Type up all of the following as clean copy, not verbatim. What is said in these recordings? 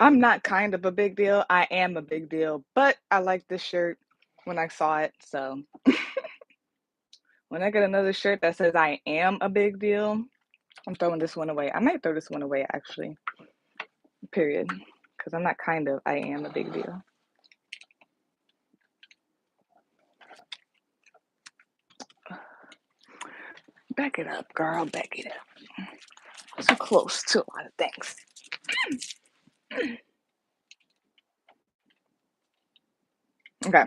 I'm not kind of a big deal. I am a big deal, but I like this shirt when I saw it. So when I get another shirt that says I am a big deal, I'm throwing this one away. I might throw this one away actually, period. Because I'm not kind of, I am a big deal. Back it up, girl. Back it up. So close to a lot of things. Okay.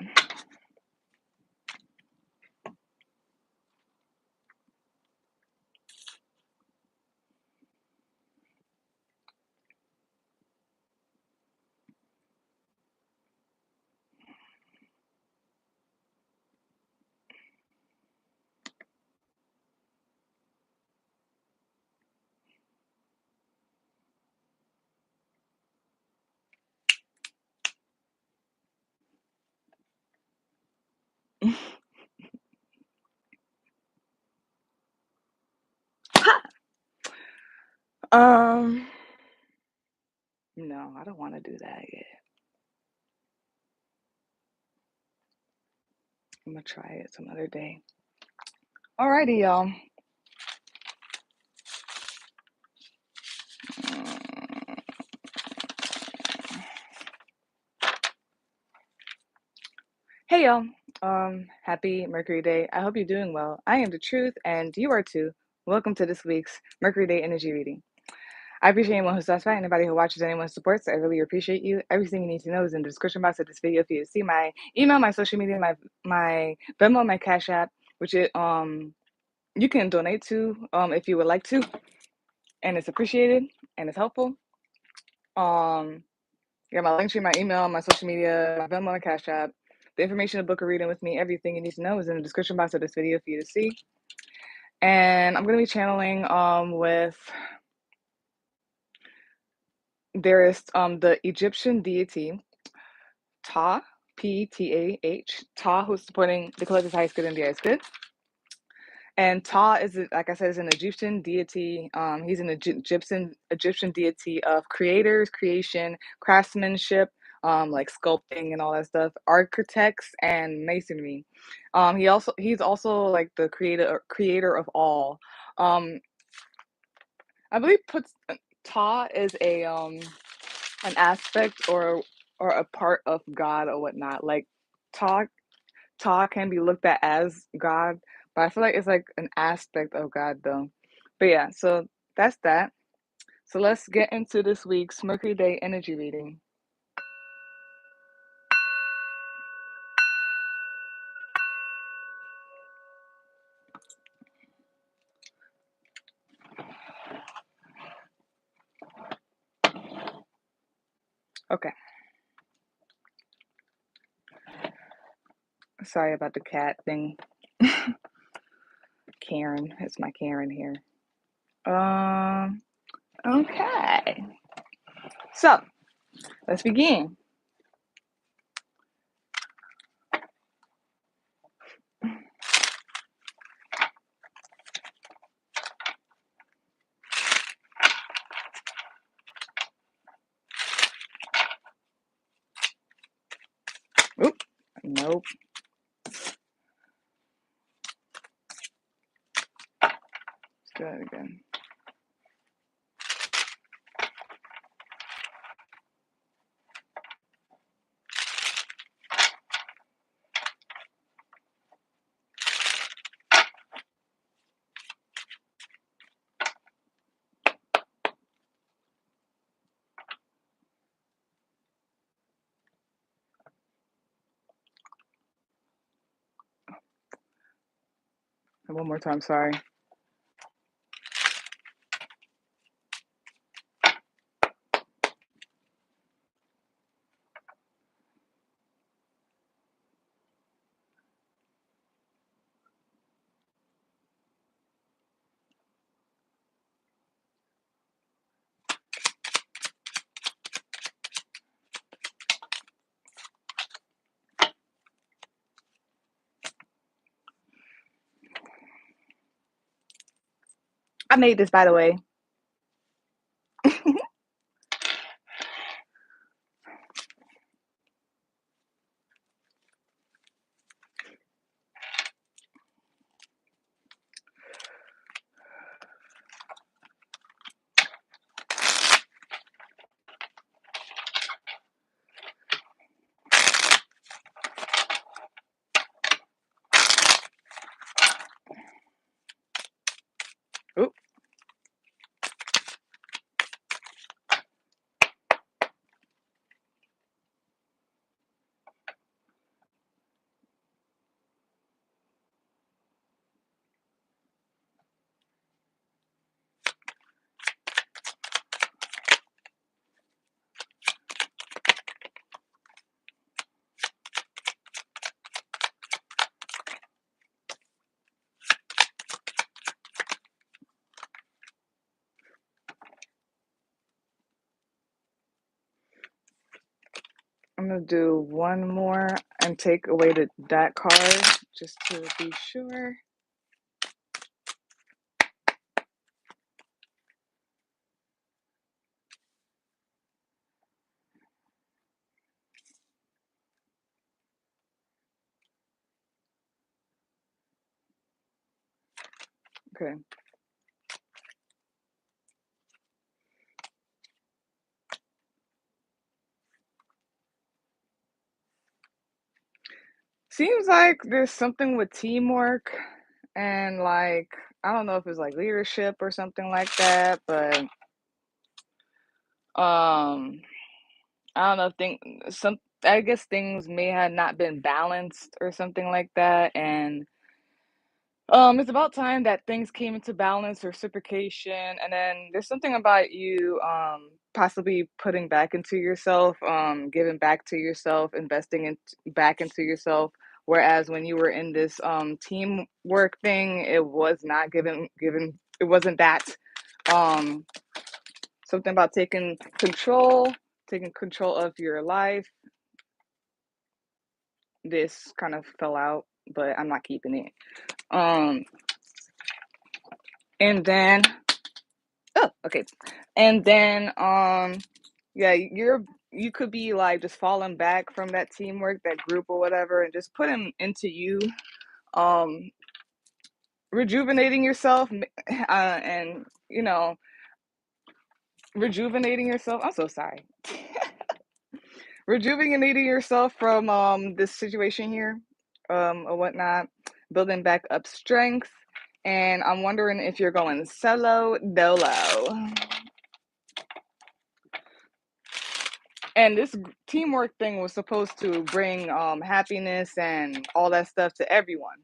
um, no, I don't want to do that yet. I'm gonna try it some other day. Alrighty, y'all. Hey y'all. Happy Mercury Day. I hope you're doing well. I am the truth and you are too. Welcome to this week's Mercury Day Energy Reading. I appreciate anyone who stops by, anybody who watches, anyone who supports. I really appreciate you. Everything you need to know is in the description box of this video for you to see my email, my social media, my Venmo, my Cash App, which you can donate to if you would like to. And it's appreciated and it's helpful. Yeah, my Linktree, my email, my social media, my Venmo, my Cash App. The information to book a reading with me, everything you need to know is in the description box of this video for you to see. And I'm going to be channeling with there is the Egyptian deity Ta, Ptah, Ta, who's supporting the collective highest good and the highest good. And Ta is, like I said, is an Egyptian deity. He's an Egyptian deity of creators, creation, craftsmanship, like sculpting and all that stuff, architects and masonry. He's also like the creator of all. I believe puts Ta is an aspect or a part of God or whatnot. Like Ta Ta can be looked at as God, but I feel like it's like an aspect of God though. But yeah, so that's that. So let's get into this week's Mercury Day Energy Reading. Okay. Sorry about the cat thing. Karen, it's my Karen here. Okay. So let's begin. Oop. Nope. Let's do it again. One more time, sorry. I made this, by the way. I'm gonna do one more and take away that card just to be sure. Okay. Seems like there's something with teamwork and like I don't know if it's like leadership or something like that, but um I don't know, I guess things may have not been balanced or something like that, and it's about time that things came into balance, reciprocation, and then there's something about you possibly putting back into yourself, giving back to yourself, investing back into yourself. Whereas when you were in this teamwork thing, it was not given it wasn't that. Um Something about taking control of your life. This kind of fell out, but I'm not keeping it. Um and then Oh, okay. And then, yeah, you could be like just falling back from that teamwork, that group or whatever, and just putting into you, um, rejuvenating yourself, and rejuvenating yourself. I'm so sorry. Rejuvenating yourself from this situation here, or whatnot, building back up strength. And I'm wondering if you're going solo dolo. And this teamwork thing was supposed to bring happiness and all that stuff to everyone.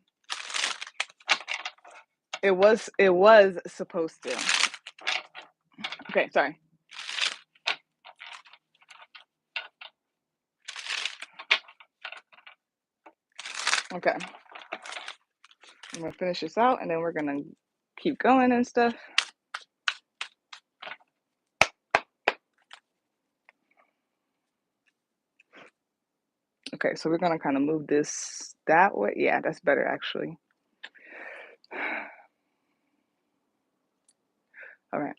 It was supposed to. Okay, sorry. Okay, I'm gonna finish this out and then we're gonna keep going and stuff. Okay, so we're gonna kind of move this that way. Yeah, that's better actually. All right.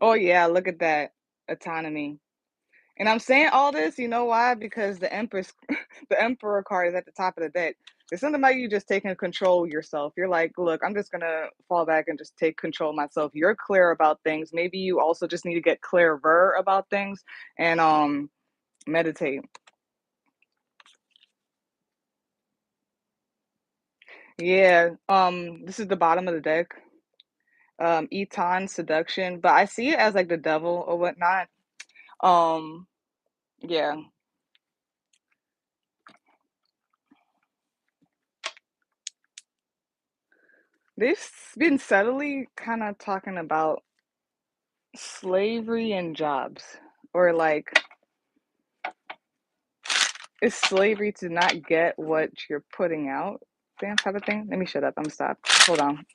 Oh yeah, look at that autonomy. And I'm saying all this, you know why? Because the Empress, the Emperor card is at the top of the deck. There's something about you just taking control of yourself. You're like, look, I'm just gonna fall back and just take control of myself. You're clear about things. Maybe you also just need to get clearer about things and meditate. Yeah. This is the bottom of the deck. Eton seduction, but I see it as like the devil or whatnot. Um, yeah. They've been subtly kind of talking about slavery and jobs, or like, is slavery to not get what you're putting out? Damn type of thing. Let me shut up. I'm stop. Hold on.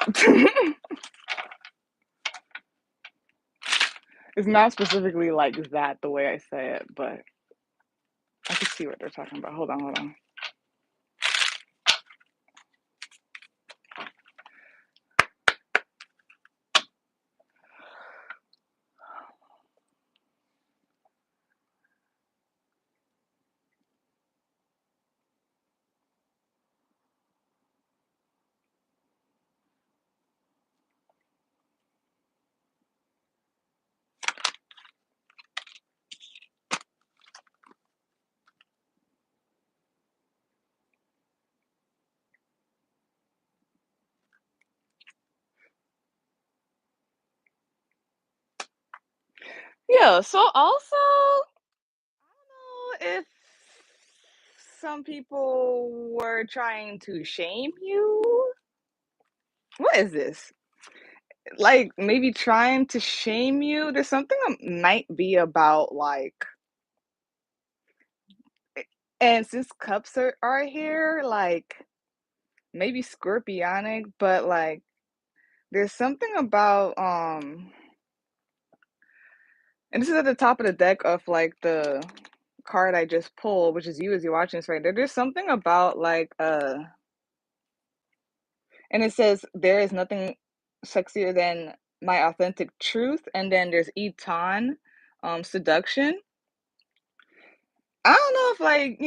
It's not specifically like that the way I say it, but I can see what they're talking about. Hold on, hold on. Yeah, so also, I don't know if some people were trying to shame you. What is this? like maybe trying to shame you. There's something that might be about like, and since cups are here, like maybe scorpionic, but like there's something about and this is at the top of the deck of like the card I just pulled, which is you as you're watching this right there. There's something about like and it says there is nothing sexier than my authentic truth, and then there's Eton, seduction. I don't know if like,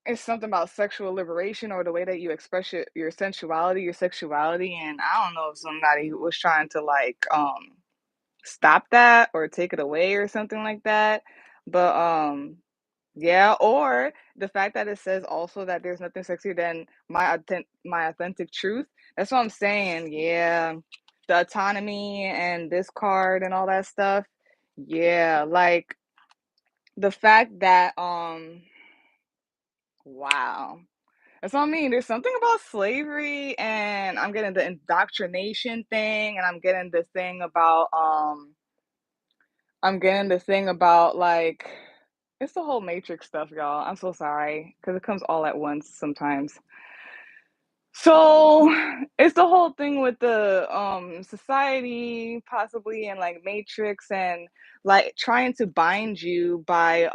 it's something about sexual liberation or the way that you express your sensuality, your sexuality, and I don't know if somebody was trying to like stop that or take it away or something like that. But yeah, or the fact that it says also that there's nothing sexier than my authentic truth. That's what I'm saying. Yeah. The autonomy and this card and all that stuff. Yeah, like the fact that wow. That's what I mean. There's something about slavery, and I'm getting the indoctrination thing, and I'm getting the thing about like it's the whole matrix stuff, y'all. I'm so sorry because it comes all at once sometimes. So it's the whole thing with the society possibly and like matrix and like trying to bind you by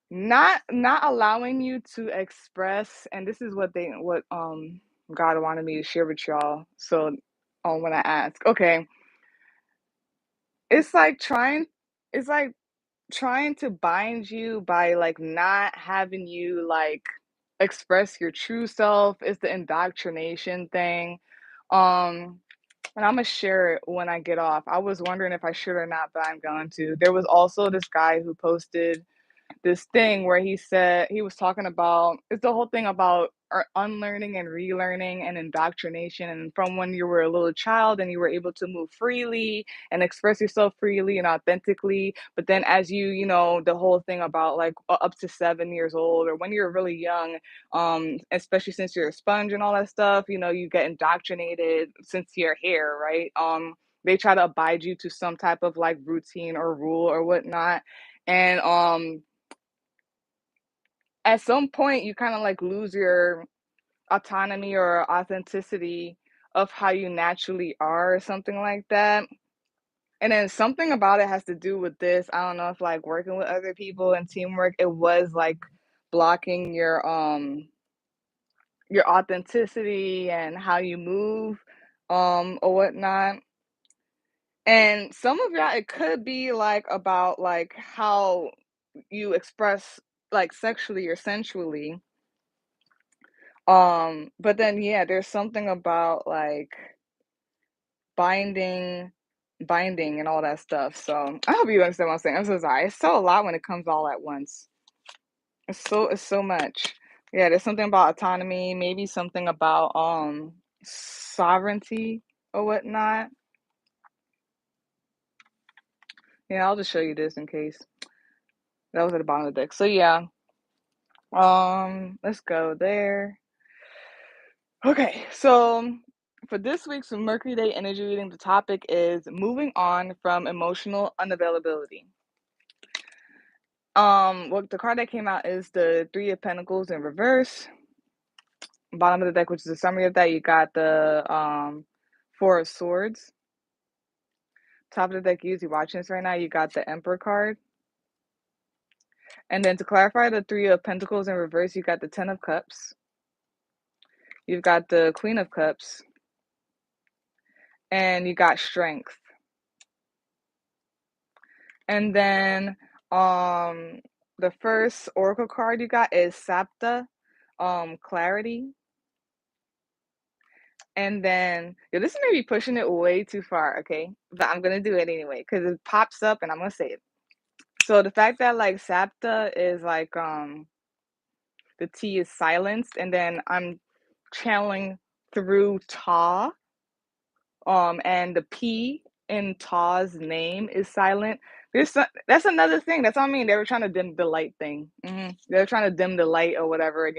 not allowing you to express, and this is what God wanted me to share with y'all. So when I ask, okay, it's like it's like trying to bind you by like not having you like express your true self. Is the indoctrination thing. Um and I'm gonna share it when I get off. I was wondering if I should or not, but I'm going to. There was also this guy who posted this thing where he said he was talking about it's the whole thing about unlearning and relearning and indoctrination, and from when you were a little child and you were able to move freely and express yourself freely and authentically, but then as the whole thing about like up to 7 years old or when you're really young, especially since you're a sponge and all that stuff, you get indoctrinated since you're here, right? They try to abide you to some type of like routine or rule or whatnot, and at some point you kind of like lose your autonomy or authenticity of how you naturally are or something like that. And then something about it has to do with this. I don't know if like working with other people and teamwork, it was like blocking your authenticity and how you move or whatnot. And some of that, it could be like about like how you express like sexually or sensually. But then yeah, there's something about like binding binding and all that stuff. So I hope you understand what I'm saying. I'm so sorry. It's so a lot when it comes all at once. It's so much. Yeah, there's something about autonomy, maybe something about sovereignty or whatnot. Yeah, I'll just show you this in case. That was at the bottom of the deck. So yeah. Let's go there. Okay, so for this week's Mercury Day Energy Reading, the topic is moving on from emotional unavailability. What the card that came out is the Three of Pentacles in reverse. Bottom of the deck, which is a summary of that, you got the Four of Swords. Top of the deck, you're watching this right now, you got the Emperor card. And then to clarify the Three of Pentacles in reverse, you got the Ten of Cups. You've got the Queen of Cups. And you got Strength. And then the first oracle card you got is Sapta, clarity. And then this may be pushing it way too far, okay? But I'm gonna do it anyway because it pops up and I'm gonna say it. So the fact that like Sapta is like the T is silenced, and then I'm channeling through Ta, and the P in Ta's name is silent. That's another thing. That's what I mean. They were trying to dim the light thing. They were trying to dim the light or whatever, and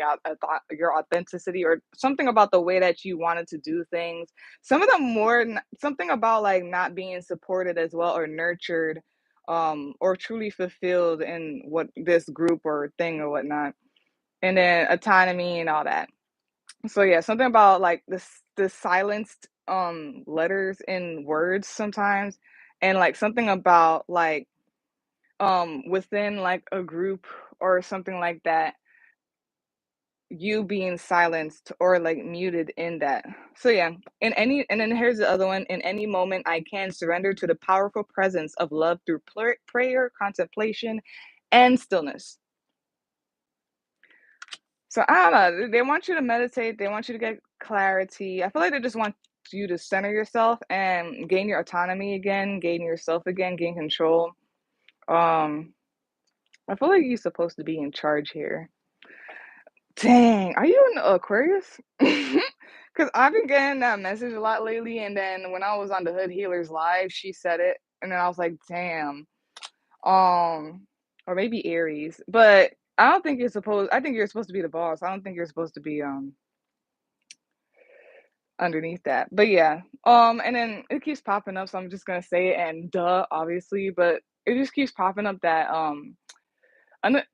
your authenticity or something about the way that you wanted to do things. Some of them something about like not being supported as well or nurtured, or truly fulfilled in what this group or thing or whatnot. And then autonomy and all that. So yeah, something about like the silenced letters in words sometimes, and like something about like within like a group or something like that, you being silenced or like muted in that. So yeah, and then here's the other one. In any moment I can surrender to the powerful presence of love through prayer, contemplation, and stillness. So I don't know. They want you to meditate. They want you to get clarity. I feel like they just want you to center yourself and gain your autonomy again, gain yourself again, gain control. Um, I feel like you're supposed to be in charge here. Dang, are you an Aquarius? Because I've been getting that message a lot lately. And then when I was on the Hood Healers live, she said it, and then I was like, damn. Or maybe Aries, but I don't think you're supposed. I think you're supposed to be the boss. I don't think you're supposed to be underneath that. But yeah, and then it keeps popping up, so I'm just gonna say it and duh, obviously, but it just keeps popping up that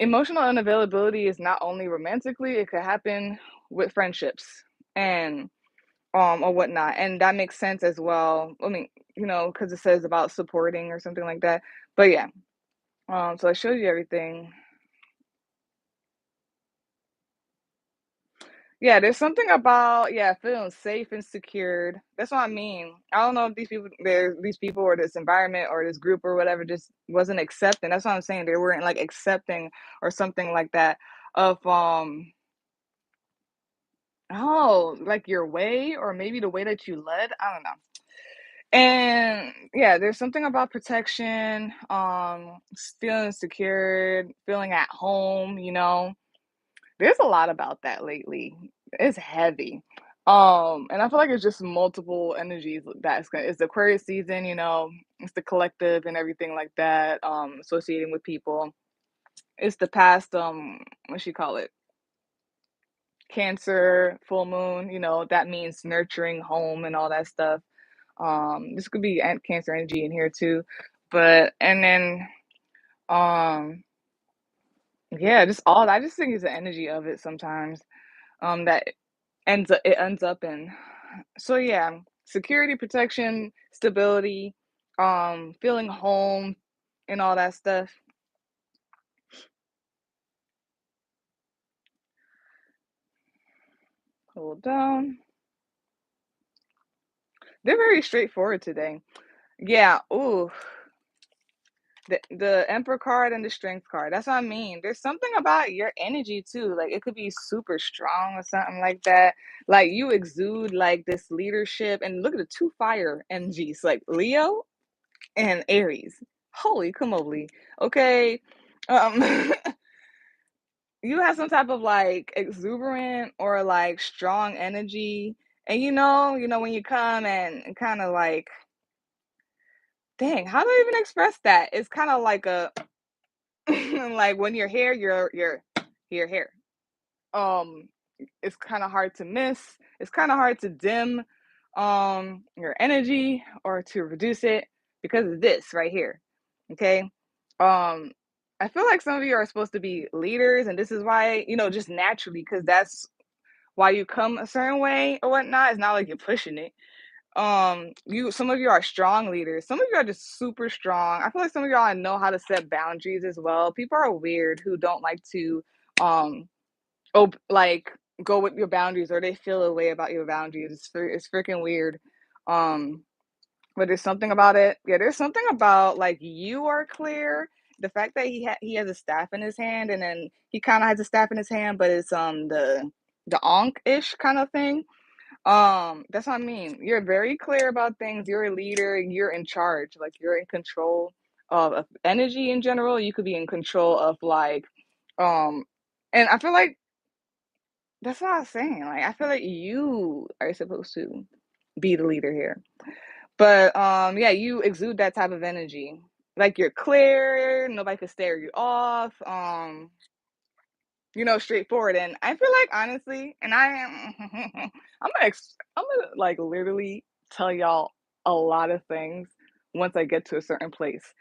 emotional unavailability is not only romantically, it could happen with friendships and or whatnot, and that makes sense as well. I mean, because it says about supporting or something like that. But yeah, so I showed you everything. Yeah, there's something about, yeah, feeling safe and secured. That's what I mean. I don't know if these people or this environment or this group or whatever just wasn't accepting. That's what I'm saying. They weren't like accepting or something like that of oh, like your way or maybe the way that you led. I don't know. And yeah, there's something about protection, feeling secured, feeling at home. There's a lot about that lately. It's heavy. And I feel like it's just multiple energies it's the Aquarius season. It's the collective and everything like that, associating with people. It's the past, what you call it? Cancer, full moon, that means nurturing home and all that stuff. This could be Cancer energy in here too. But and then yeah, just all I just think it's the energy of it sometimes. That it ends up in. So yeah, security, protection, stability, feeling home and all that stuff. Hold down. They're very straightforward today. Yeah, ooh. The Emperor card and the Strength card. That's what I mean. There's something about your energy too. Like it could be super strong or something like that. Like you exude like this leadership. And look at the two fire energies, like Leo and Aries. Holy camoli. Okay. Um you have some type of like exuberant or like strong energy. And when you come and kind of like, dang, how do I even express that? It's kind of like a like when you're here, you're here. Um, it's kind of hard to miss. It's kind of hard to dim your energy or to reduce it because of this right here. Okay. I feel like some of you are supposed to be leaders, and this is why, just naturally, because that's why you come a certain way or whatnot. It's not like you're pushing it. Some of you are strong leaders. Some of you are just super strong. I feel like some of y'all know how to set boundaries as well. People are weird who don't like to um like go with your boundaries, or they feel a way about your boundaries. It's freaking weird. um but there's something about it. Yeah, there's something about like you are clear. The fact that he has a staff in his hand, and then he kind of has a staff in his hand, but it's the Ankh-ish kind of thing. That's what I mean. You're very clear about things. You're a leader. You're in charge. Like you're in control of energy in general. You could be in control of like, um, and I feel like that's what I was saying. Like I feel like you are supposed to be the leader here. But yeah, you exude that type of energy. Like you're clear, nobody can stare you off. Straightforward. And I feel like honestly, and I am, I'm gonna like literally tell y'all a lot of things once I get to a certain place.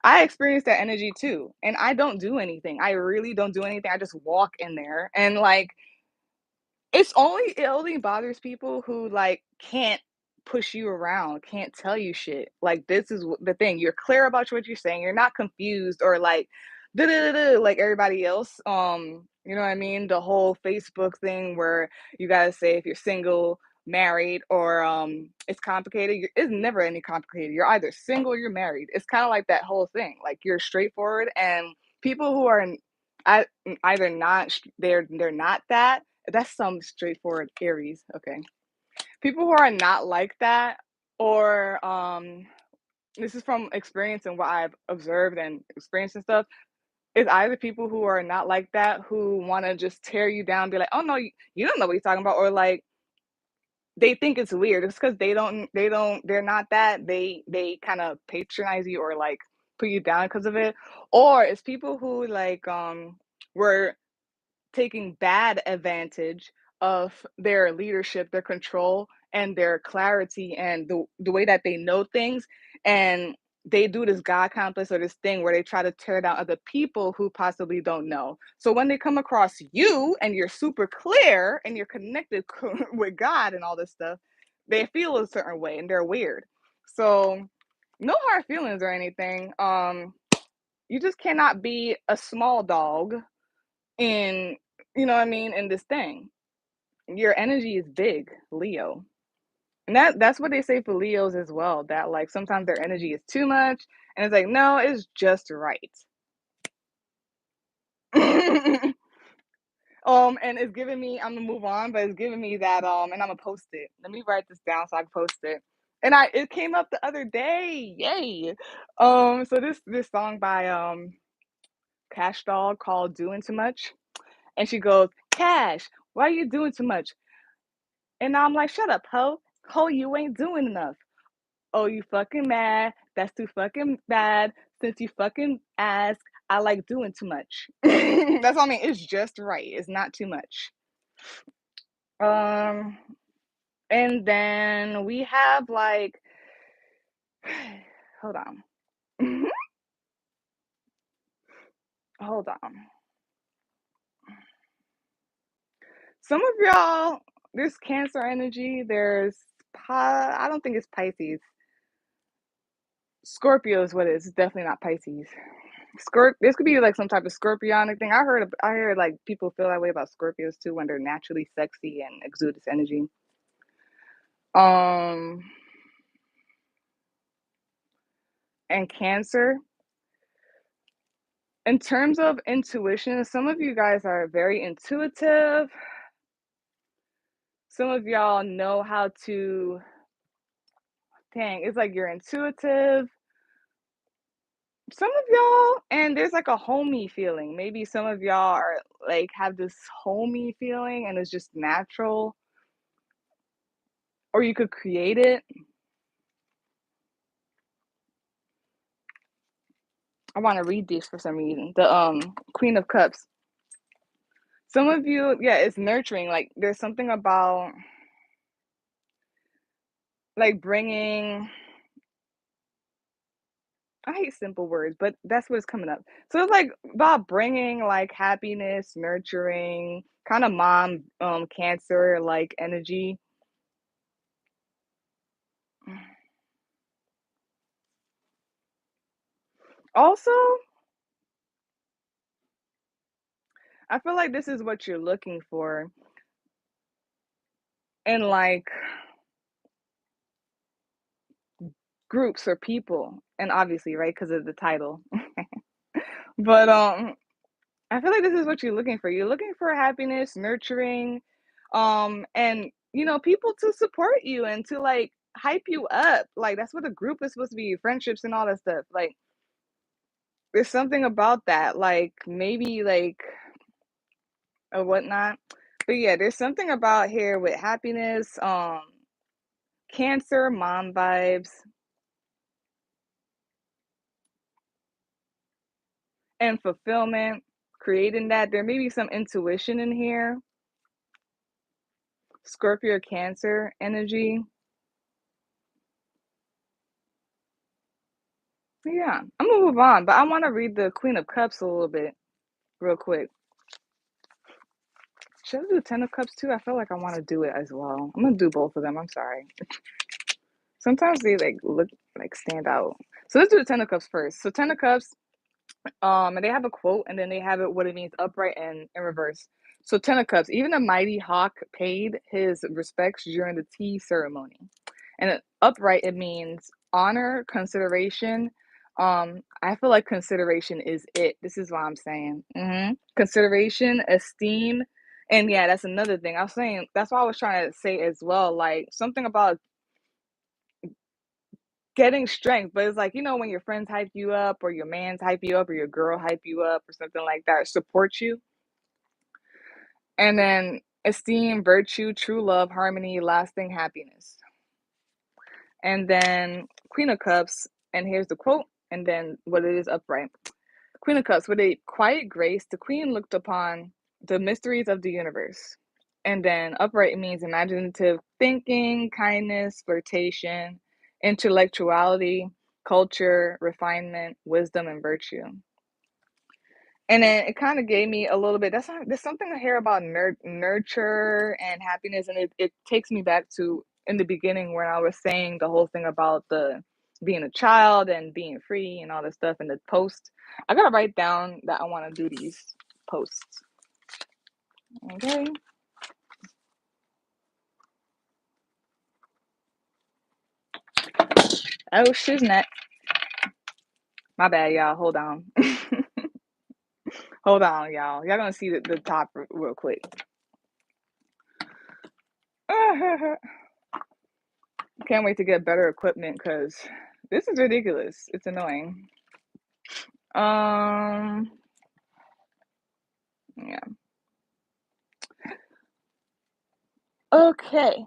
I experience that energy too, and I don't do anything. I really don't do anything. I just walk in there, and like it only bothers people who, like, can't push you around, can't tell you shit. Like, this is the thing, you're clear about what you're saying, you're not confused or, like, "Duh, duh, duh, duh," like everybody else. You know what I mean? The whole Facebook thing where you gotta say if you're single, married, or, it's complicated. It's never any complicated. You're either single or you're married. It's kinda like that whole thing. Like, you're straightforward, and people who are I either not they're not that's some straightforward Aries. Okay. People who are not like that, or this is from experience and what I've observed and experienced and stuff, is either people who are not like that who want to just tear you down, be like, oh no, you don't know what you're talking about, or like they think it's weird. It's because they're not that. They kind of patronize you or like put you down because of it. Or it's people who like were taking bad advantage of their leadership, their control, and their clarity and the way that they know things. And they do this God complex or this thing where they try to tear down other people who possibly don't know. So when they come across you and you're super clear and you're connected with God and all this stuff, they feel a certain way and they're weird. So no hard feelings or anything. You just cannot be a small dog in you know what I mean, in this thing. Your energy is big, Leo. And that's what they say for Leos as well, that like sometimes their energy is too much and it's like, no, it's just right. And it's giving me, I'm gonna move on, but it's giving me that and I'm gonna post it. Let me write this down so I can post it. And it came up the other day. Yay. So this song by Cash Doll called Doing Too Much. And she goes, Cash, why are you doing too much? And I'm like, shut up, ho. Ho, you ain't doing enough. Oh, you fucking mad. That's too fucking bad. Since you fucking ask, I like doing too much. That's all I mean. It's just right. It's not too much. Um, and then we have like, hold on. Hold on. Some of y'all, there's Cancer energy. There's, I don't think it's Pisces. Scorpio is what it is. It's definitely not Pisces. This could be like some type of scorpionic thing. I heard like people feel that way about Scorpios too when they're naturally sexy and exude this energy. Um and Cancer. In terms of intuition, some of you guys are very intuitive. Some of y'all know how to dang, it's like you're intuitive. Some of y'all, and there's like a homey feeling. Maybe some of y'all are like have this homey feeling and it's just natural, or you could create it. I want to read this for some reason. The Queen of Cups. Some of you, yeah, it's nurturing. Like there's something about like bringing. I hate simple words, but that's what it's coming up. So it's like about bringing like happiness, nurturing, kind of mom, Cancer like energy. Also, I feel like this is what you're looking for in like groups or people, and obviously, right, because of the title. But I feel like this is what you're looking for. You're looking for happiness, nurturing, and people to support you and to like hype you up. Like that's what a group is supposed to be, friendships and all that stuff. Like there's something about that, like maybe like or whatnot. But yeah, there's something about here with happiness, Cancer, mom vibes. and fulfillment, creating that. There may be some intuition in here. Scorpio Cancer energy. Yeah, I'm gonna move on, but I want to read the Queen of Cups a little bit real quick. Should I do Ten of Cups too? I feel like I want to do it as well. I'm gonna do both of them. I'm sorry. Sometimes they like look like stand out. So let's do the Ten of Cups first. So Ten of Cups, and they have a quote, and then they have it what it means upright and in reverse. So Ten of Cups, even a mighty hawk paid his respects during the tea ceremony. And upright, it means honor, consideration. I feel like consideration is it. This is what I'm saying. Consideration, esteem, and yeah, that's another thing. I was saying that's what I was trying to say as well. Like something about getting strength, but it's like, when your friends hype you up or your man's hype you up or your girl hype you up or something like that, support you. And then esteem, virtue, true love, harmony, lasting happiness. And then Queen of Cups, and here's the quote, and then what it is upright. Queen of Cups, with a quiet grace, the queen looked upon the mysteries of the universe. And then upright means imaginative thinking, kindness, flirtation, intellectuality, culture, refinement, wisdom, and virtue. And then it kind of gave me a little bit. There's something here about nurture and happiness, and it takes me back to in the beginning when I was saying the whole thing about the being a child and being free and all this stuff in the post. I gotta write down that I want to do these posts. Okay. Oh, shiznit. My bad, y'all. Hold on. Hold on, y'all. Y'all gonna see the top real quick. Can't wait to get better equipment because this is ridiculous. It's annoying. Yeah. Okay.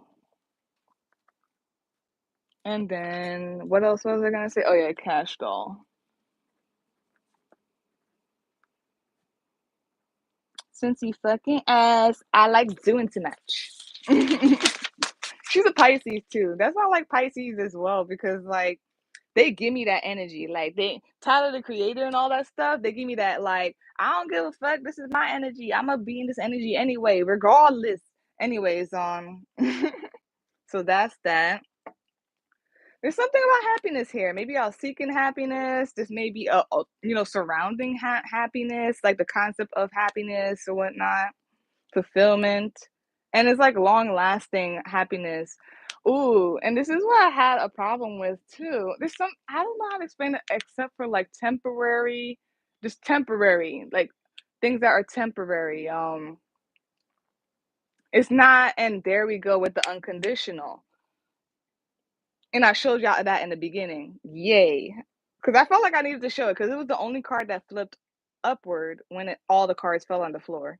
And then what else was I gonna say? Oh yeah, cash doll. Since you fucking ass, I like doing too much. She's a Pisces too. That's why I like Pisces as well because like they give me that energy. Like they Tyler the Creator and all that stuff. They give me that like I don't give a fuck. This is my energy. I'm gonna be in this energy anyway, regardless. Anyways, so that's that. There's something about happiness here. Maybe y'all seeking happiness. This may be surrounding happiness, like the concept of happiness or whatnot, fulfillment, and it's like long lasting happiness. Ooh, and this is what I had a problem with too. There's some I don't know how to explain it except for like temporary, just temporary, like things that are temporary. It's not, and there we go with the unconditional. And I showed y'all that in the beginning. Yay. Because I felt like I needed to show it because it was the only card that flipped upward when all the cards fell on the floor.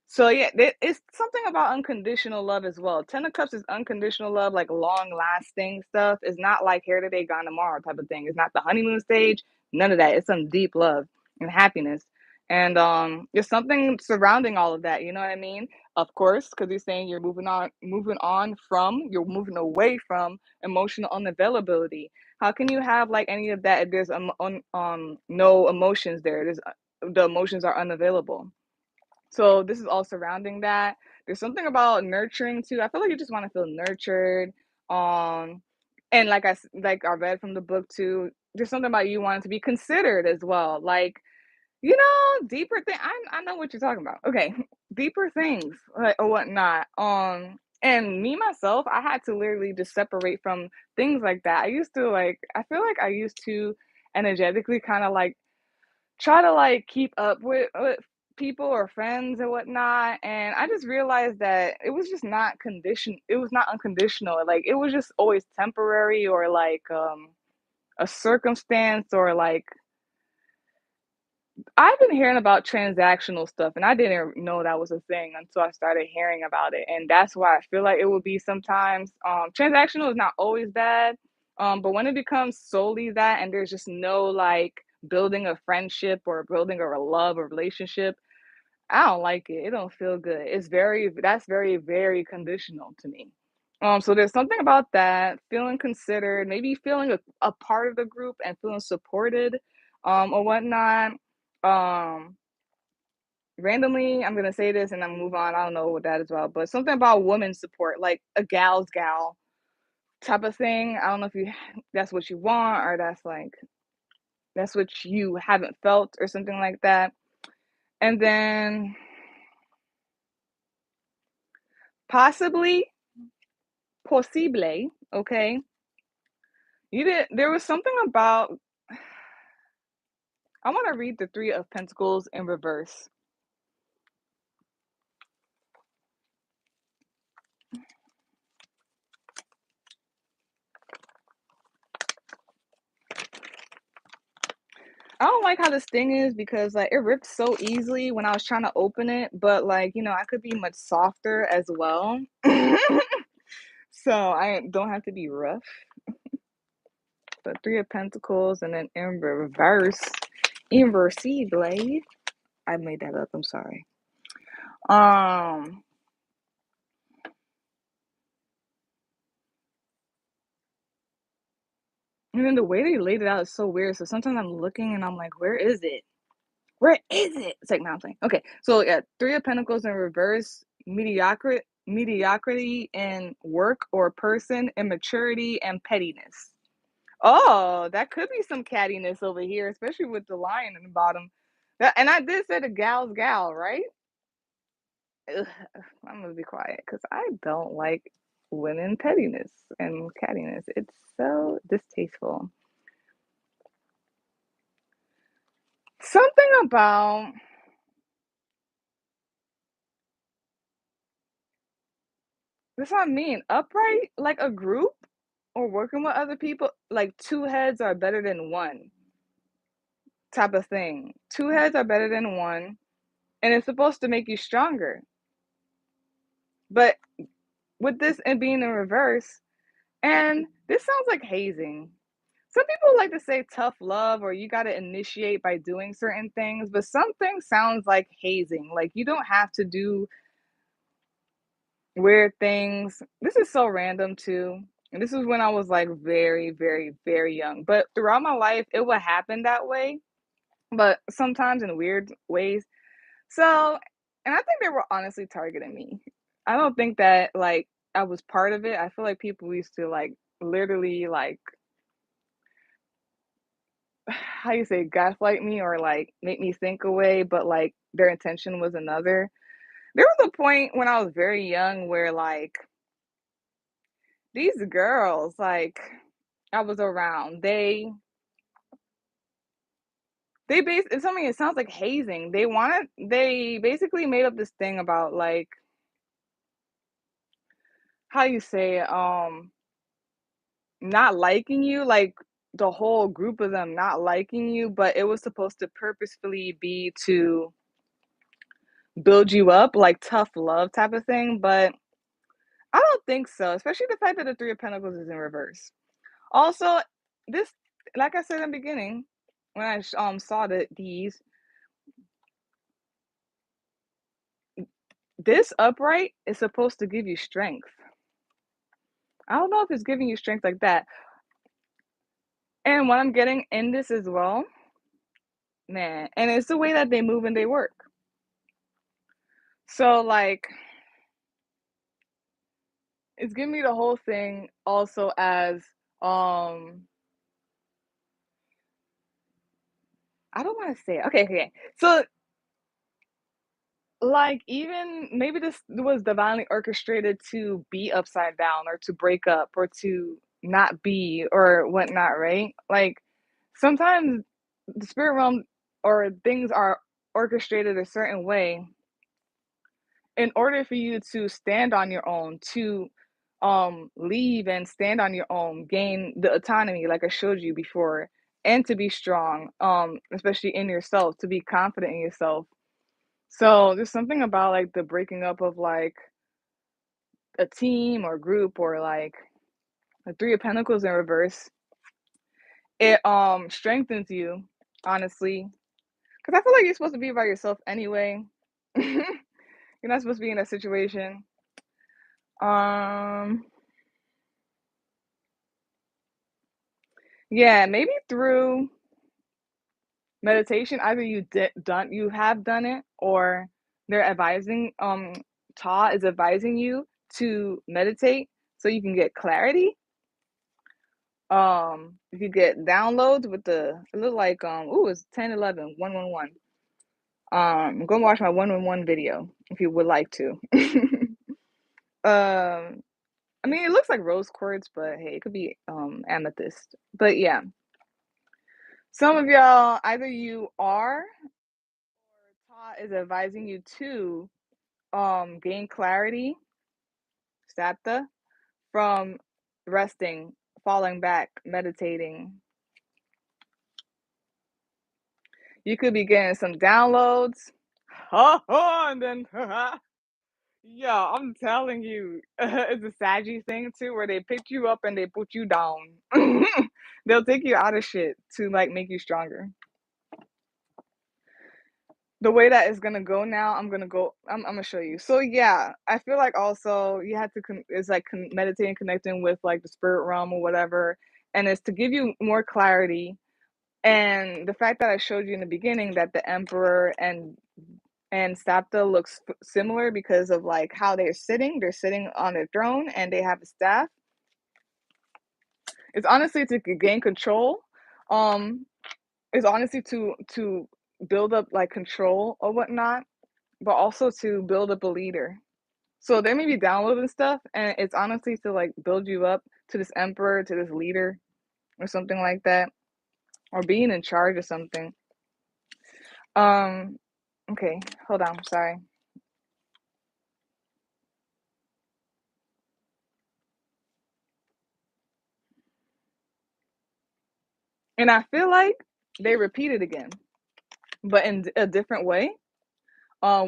So yeah, it's something about unconditional love as well. Ten of Cups is unconditional love, like long lasting stuff. It's not like here today, gone tomorrow type of thing. It's not the honeymoon stage. None of that. It's some deep love and happiness. And there's something surrounding all of that. You know what I mean? Of course, because you're saying you're moving away from emotional unavailability. How can you have like any of that if there's no emotions there? The emotions are unavailable. So this is all surrounding that. There's something about nurturing too. I feel like you just want to feel nurtured. Um, and like I read from the book too. There's something about you wanting to be considered as well. Like deeper thing. I know what you're talking about. Okay, deeper things like or whatnot. And me myself, I had to literally just separate from things like that. I feel like I used to energetically kind of like try to like keep up with people or friends and whatnot, and I just realized that it was just not it was not unconditional, like it was just always temporary or like a circumstance or like I've been hearing about transactional stuff and I didn't know that was a thing until I started hearing about it, and that's why I feel like it would be sometimes transactional is not always bad, but when it becomes solely that and there's just no like building a friendship or building a love or relationship, I don't like it. It don't feel good. That's very, very conditional to me. So there's something about that, feeling considered, maybe feeling a part of the group and feeling supported, or whatnot. Um, Randomly, I'm gonna say this and then move on. I don't know what that is about, but something about woman support, like a gal's gal type of thing. I don't know if that's what you want or that's what you haven't felt or something like that. And then possibly, possible, okay. There was something about, I want to read the Three of Pentacles in reverse. I don't like how this thing is because like it ripped so easily when I was trying to open it, but like, I could be much softer as well. So I don't have to be rough. The Three of Pentacles and then in reverse, inversible. I made that up. I'm sorry. Um, and then the way they laid it out is so weird. So sometimes I'm looking and I'm like, where is it? Where is it? It's like, no, I'm saying, okay. So yeah, Three of Pentacles in reverse, mediocrity in work or person, immaturity and pettiness. Oh, that could be some cattiness over here, especially with the lion in the bottom. And I did say the gal's gal, right? Ugh, I'm gonna be quiet because I don't like women pettiness and cattiness. It's so distasteful. Something about, that's what I mean. Upright, like a group or working with other people, like two heads are better than one type of thing. Two heads are better than one, and it's supposed to make you stronger. But with this and being in reverse, and this sounds like hazing. Some people like to say tough love or you got to initiate by doing certain things, but something sounds like hazing. Like you don't have to do weird things. This is so random too. And this is when I was like very, very, very young. But throughout my life, it would happen that way, but sometimes in weird ways. So, and I think they were honestly targeting me. I don't think that like I was part of it. I feel like people used to like literally like how you say gaslight me or like make me think away, but like their intention was another. There was a point when I was very young where like these girls like I was around, they base it's something, it sounds like hazing. They basically made up this thing about like how you say not liking you, like the whole group of them not liking you, but it was supposed to purposefully be to build you up, like tough love type of thing. But I don't think so, especially the fact that the Three of Pentacles is in reverse. Also, this, like I said in the beginning, when I saw this upright is supposed to give you strength. I don't know if it's giving you strength like that. And what I'm getting in this as well, man, and it's the way that they move and they work. So like it's giving me the whole thing also as um I don't want to say it. Okay, okay. So like even maybe this was divinely orchestrated to be upside down or to break up or to not be or whatnot, right? Like sometimes the spirit realm or things are orchestrated a certain way in order for you to stand on your own, to leave and stand on your own, gain the autonomy like I showed you before, and to be strong, especially in yourself, to be confident in yourself. So there's something about like the breaking up of like a team or group or like the Three of Pentacles in reverse. It strengthens you honestly, because I feel like you're supposed to be by yourself anyway. You're not supposed to be in that situation. Um, yeah, maybe through meditation, either you have done it, or they're advising Ta is advising you to meditate so you can get clarity. You could get downloads with it look like it's 10, 11, 111. Go and watch my 111 video if you would like to. um I mean, it looks like rose quartz, but hey, it could be amethyst. But yeah, some of y'all, either you are, or Ta is advising you to gain clarity, sapta, from resting, falling back, meditating. You could be getting some downloads. And then yeah, I'm telling you, it's a Saggy thing too, where they pick you up and they put you down. They'll take you out of shit to like make you stronger. The way that is gonna go now, I'm gonna show you. So yeah, I feel like also you have to it's like meditating, connecting with like the spirit realm or whatever, and it's to give you more clarity. And the fact that I showed you in the beginning that the emperor and Sapta looks similar because of like how they're sitting on a throne and they have a staff. It's honestly to gain control. Um, it's honestly to build up like control or whatnot, but also to build up a leader. So they may be downloading stuff, and it's honestly to like build you up to this emperor, to this leader, or something like that, or being in charge of something. Um, okay, hold on, sorry. And I feel like they repeat it again, but in a different way.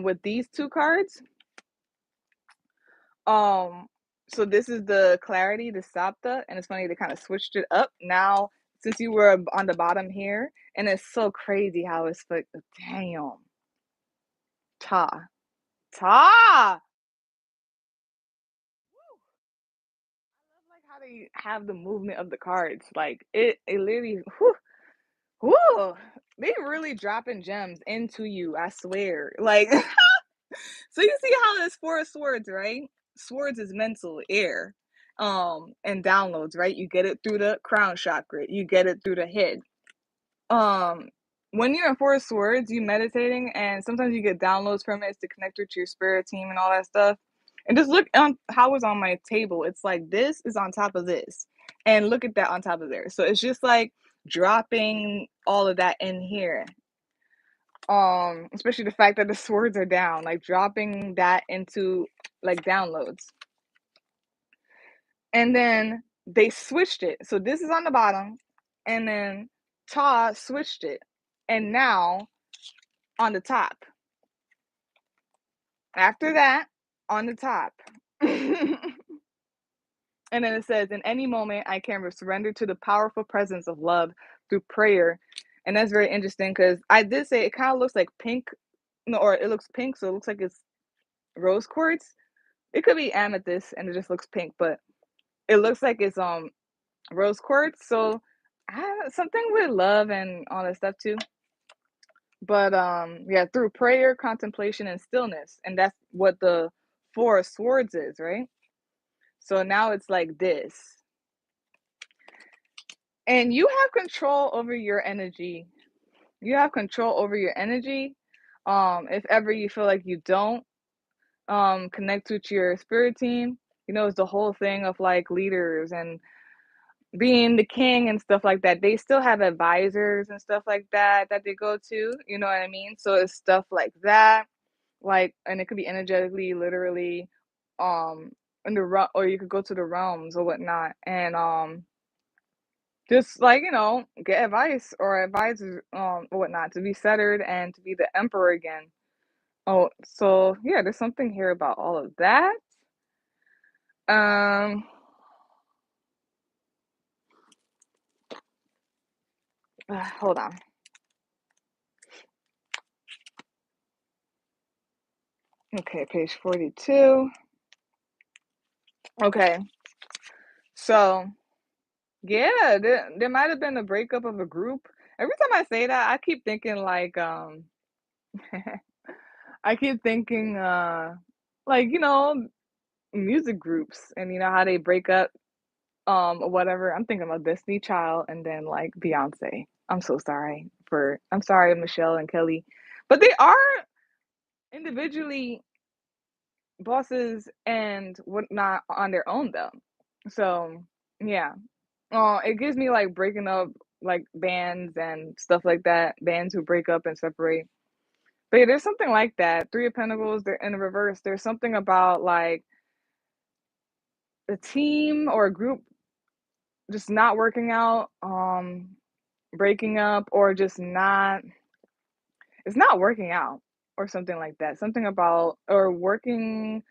With these two cards, Um, so this is the clarity, the sapta, and it's funny they kind of switched it up now since you were on the bottom here, and it's so crazy how it's like, damn, ta, ta. Woo! I love like how they have the movement of the cards, like it literally, whew, whew, they really dropping gems into you. I swear, like. So you see how there's four swords, right? Swords is mental air, and downloads, right? You get it through the crown chakra, you get it through the head. Um, when you're in four swords, you meditating, and sometimes you get downloads from it to connect with your spirit team and all that stuff. And just look on how it's on my table. It's like this is on top of this, and look at that on top of there. So it's just like dropping all of that in here, especially the fact that the swords are down, like dropping that into like downloads. And then they switched it, so this is on the bottom, and then Ta switched it, and now on the top, after that, on the top. And then it says, in any moment I can surrender to the powerful presence of love through prayer. And that's very interesting because I did say it kind of looks like pink, no, or it looks pink, so it looks like it's rose quartz. It could be amethyst and it just looks pink, but it looks like it's rose quartz. So something with love and all that stuff too. But yeah, through prayer, contemplation, and stillness. And that's what the Four of Swords is, right? So now it's like this. And you have control over your energy. You have control over your energy. If ever you feel like you don't, connect with your spirit team, it's the whole thing of like leaders and being the king and stuff like that. They still have advisors and stuff like that that they go to, you know what I mean? So it's stuff like that, like, and it could be energetically, literally, um in the or you could go to the realms or whatnot, and just like, get advice or advisors, or whatnot, to be centered and to be the emperor again. Oh, so yeah, there's something here about all of that. um Hold on. Okay, page 42. Okay, so yeah, there might have been a breakup of a group. Every time I say that, I keep thinking like I keep thinking like music groups and how they break up or whatever. I'm thinking about Destiny Child and then like Beyonce. I'm sorry, Michelle and Kelly, but they are individually bosses and whatnot on their own though. So yeah, it gives me like breaking up like bands and stuff like that. Bands who break up and separate. But yeah, there's something like that. Three of Pentacles, they're in reverse. There's something about like a team or a group just not working out, breaking up, or just not it's not working out or something like that. Something about or working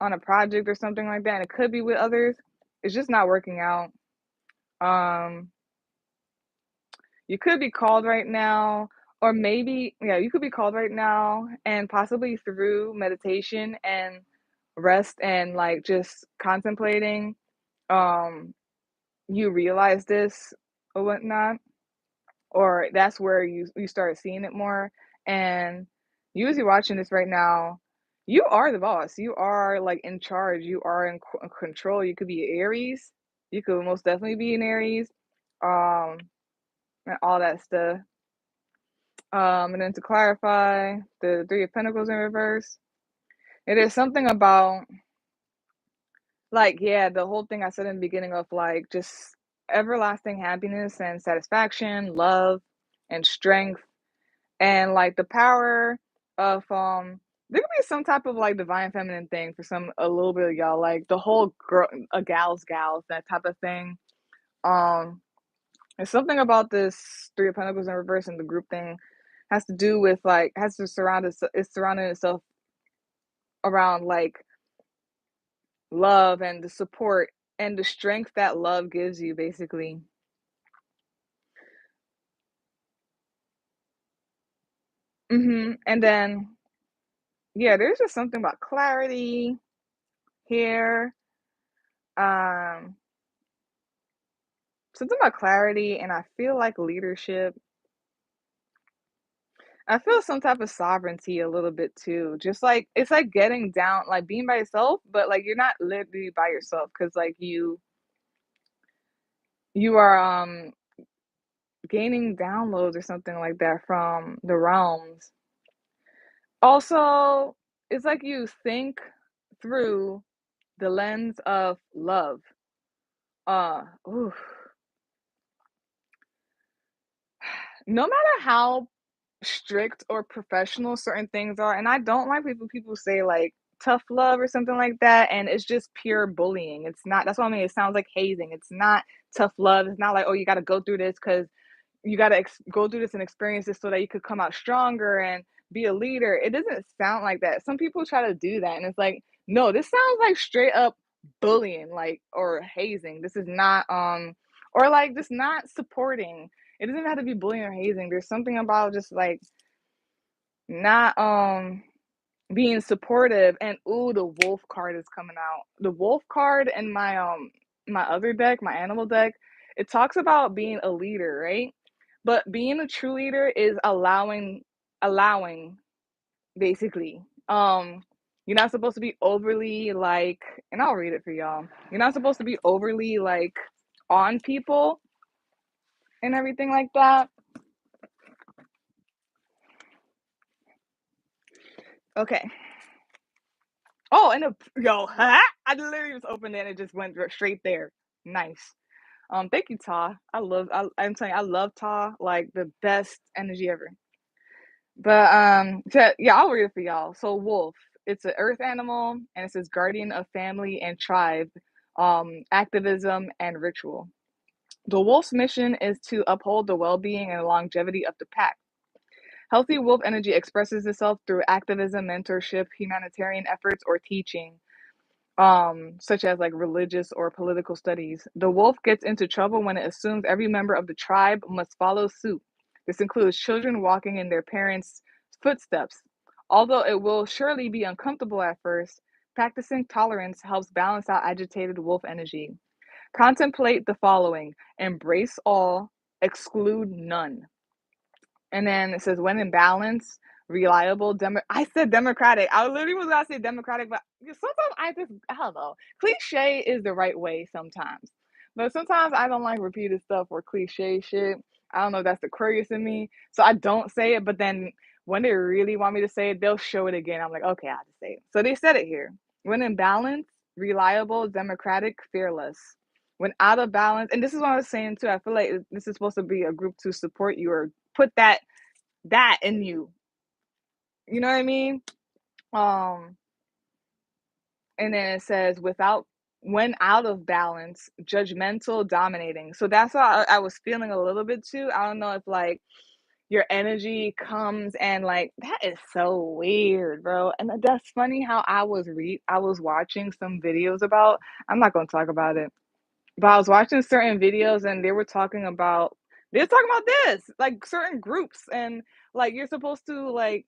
on a project or something like that. And it could be with others. It's just not working out. Um, you could be called right now, or maybe, yeah, you could be called right now, and possibly through meditation and rest and like just contemplating, um, you realize this or whatnot, or that's where you start seeing it more. And you as you're watching this right now, you are the boss. You are like in charge. You are in control. You could be Aries. You could most definitely be an Aries, um, and all that stuff. And then to clarify, the Three of Pentacles in reverse. It is something about like yeah, the whole thing I said in the beginning of like just everlasting happiness and satisfaction, love, and strength and like the power of there could be some type of like divine feminine thing for some a little bit of y'all like the whole girl a gals that type of thing. um there's something about this Three of Pentacles in reverse and the group thing has to do with like has to surround it's surrounding itself around like love and the support and the strength that love gives you basically. And then yeah, there's just something about clarity here. um Something about clarity, and I feel like leadership. I feel some type of sovereignty a little bit too. Just like it's like getting down, like being by yourself, but like you're not literally by yourself because like you are gaining downloads or something like that from the realms. Also, it's like you think through the lens of love. Oof. No matter how strict or professional certain things are, and I don't like people say like tough love or something like that, and it's just pure bullying. It's not. That's what I mean. It sounds like hazing. It's not tough love. It's not like, oh, you got to go through this because you got to go through this and experience this so that you could come out stronger and be a leader. It doesn't sound like that. Some people try to do that, and it's like, no, this sounds like straight up bullying, like or hazing. This is not or like just not supporting. It doesn't have to be bullying or hazing. There's something about just like not being supportive. And ooh, the wolf card is coming out. The wolf card in my other deck, my animal deck, it talks about being a leader, right? But being a true leader is allowing basically. You're not supposed to be overly like, and I'll read it for y'all. You're not supposed to be overly like on people and everything like that. Okay. Oh, and yo, I literally just opened it and it just went straight there. Nice. Thank you, Ta. I'm telling you, I love Ta, like the best energy ever. But yeah, I'll read it for y'all. So wolf, it's an earth animal and it says guardian of family and tribe, activism and ritual. The wolf's mission is to uphold the well-being and longevity of the pack. Healthy wolf energy expresses itself through activism, mentorship, humanitarian efforts, or teaching, such as like religious or political studies. The wolf gets into trouble when it assumes every member of the tribe must follow suit. This includes children walking in their parents' footsteps. Although it will surely be uncomfortable at first, practicing tolerance helps balance out agitated wolf energy. Contemplate the following: embrace all, exclude none. And then it says, when in balance, reliable, I said democratic. I literally was gonna say democratic, but sometimes I don't know. Cliche is the right way sometimes. But sometimes I don't like repeated stuff or cliche shit. I don't know if that's the Aquarius in me. So I don't say it, but then when they really want me to say it, they'll show it again. I'm like, okay, I'll just say it. So they said it here. When in balance, reliable, democratic, fearless. When out of balance, and this is what I was saying too. I feel like this is supposed to be a group to support you or put that in you. You know what I mean? Um, and then it says without when out of balance, judgmental, dominating. So that's how I was feeling a little bit too. I don't know if like your energy comes and like that is so weird, bro. And that's funny how I was watching some videos about. I'm not gonna talk about it, but I was watching certain videos and they were talking about this like certain groups and like you're supposed to like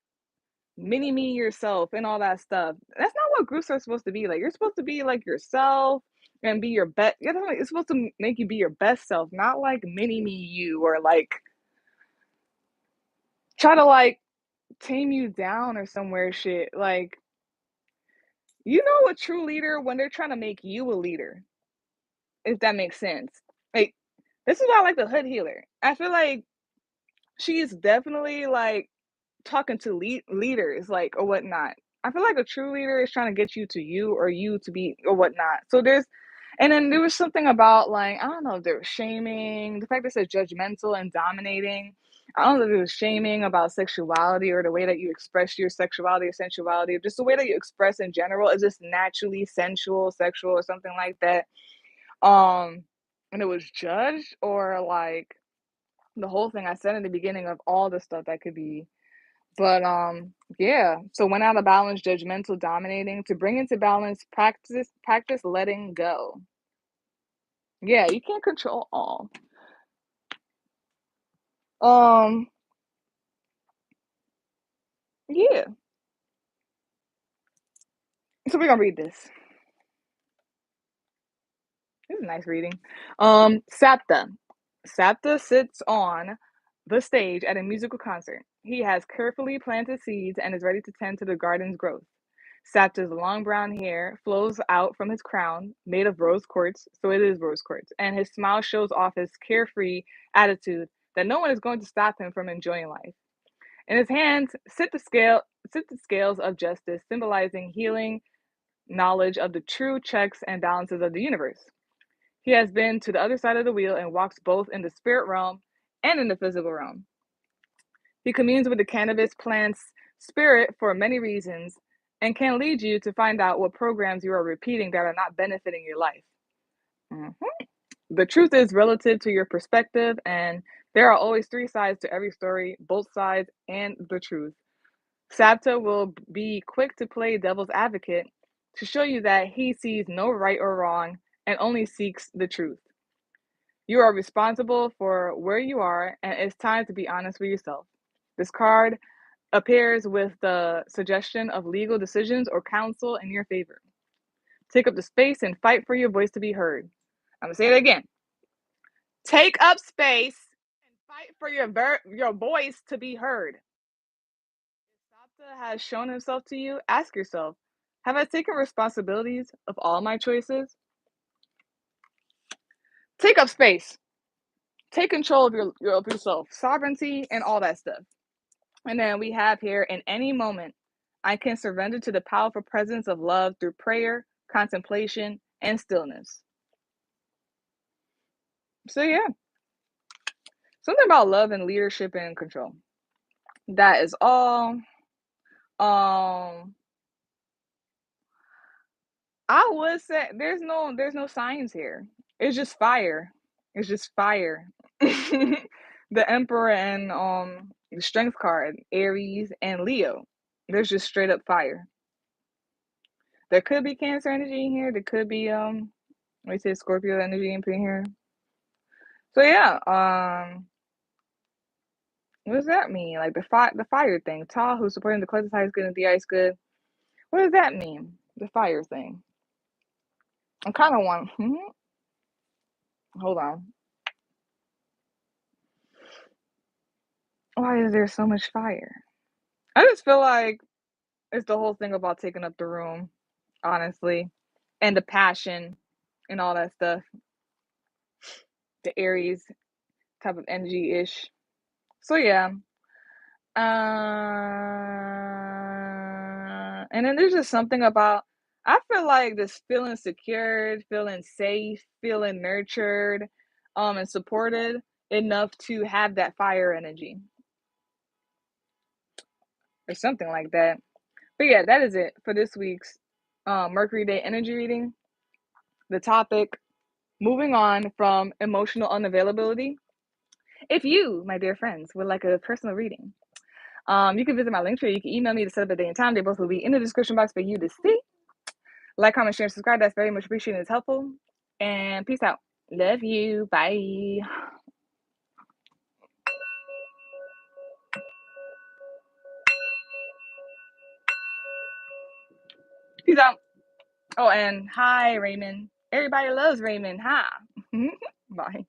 mini me yourself and all that stuff. That's not what groups are supposed to be. Like you're supposed to be like yourself and be your best. It's supposed to make you be your best self, not like mini me you or like try to like tame you down or somewhere shit. Like you know a true leader when they're trying to make you a leader, if that makes sense. Like this is why I like the hood healer. I feel like she's definitely like talking to leaders like or whatnot. I feel like a true leader is trying to get you to you or you to be or whatnot. So and then there was something about like I don't know if they were shaming the fact that it says judgmental and dominating. I don't know if it was shaming about sexuality or the way that you express your sexuality or sensuality, or just the way that you express in general is just naturally sensual, sexual, or something like that. Um, and it was judged or like the whole thing I said in the beginning of all the stuff that could be. But yeah. So when out of balance, judgmental, dominating. To bring into balance, practice letting go. Yeah, you can't control all. Um, yeah. So we're gonna read this. This is a nice reading. Sapta. Sapta sits on the stage at a musical concert. He has carefully planted seeds and is ready to tend to the garden's growth. Sapta's long brown hair flows out from his crown, made of rose quartz, so it is rose quartz, and his smile shows off his carefree attitude that no one is going to stop him from enjoying life. In his hands sit the scales of justice, symbolizing healing, knowledge of the true checks and balances of the universe. He has been to the other side of the wheel and walks both in the spirit realm and in the physical realm. He communes with the cannabis plant's spirit for many reasons and can lead you to find out what programs you are repeating that are not benefiting your life. Mhm. The truth is relative to your perspective, and there are always three sides to every story, both sides and the truth. Sabta will be quick to play devil's advocate to show you that he sees no right or wrong and only seeks the truth. You are responsible for where you are, and it's time to be honest with yourself. This card appears with the suggestion of legal decisions or counsel in your favor. Take up the space and fight for your voice to be heard. I'm gonna say it again. Take up space and fight for your voice to be heard. If Sapta has shown himself to you, ask yourself, have I taken responsibilities of all my choices? Take up space. Take control of of yourself, sovereignty, and all that stuff. And then we have here, in any moment, I can surrender to the powerful presence of love through prayer, contemplation, and stillness. So yeah, something about love and leadership and control. That is all. Um, I would say there's no signs here. It's just fire. It's just fire. The Emperor and the Strength card, Aries and Leo. There's just straight up fire. There could be Cancer energy in here. There could be we say Scorpio energy in here. So yeah, What does that mean? Like the fire thing. Ta, who's supporting the collective highest good and the ice good. What does that mean? The fire thing. I kind of want. Hold on. Why is there so much fire? I just feel like it's the whole thing about taking up the room, honestly, and the passion and all that stuff. The Aries type of energy ish. So yeah. And then there's just something about I feel like this feeling secured, feeling safe, feeling nurtured, and supported enough to have that fire energy or something like that. But yeah, that is it for this week's Mercury Day Energy Reading. The topic, moving on from emotional unavailability. If you, my dear friends, would like a personal reading, you can visit my Linktree. You can email me to set up a day and time. They both will be in the description box for you to see. Like, comment, share, and subscribe. That's very much appreciated. It's helpful. And peace out. Love you. Bye. Peace out. Oh, and hi, Raymond. Everybody loves Raymond. Hi. Bye.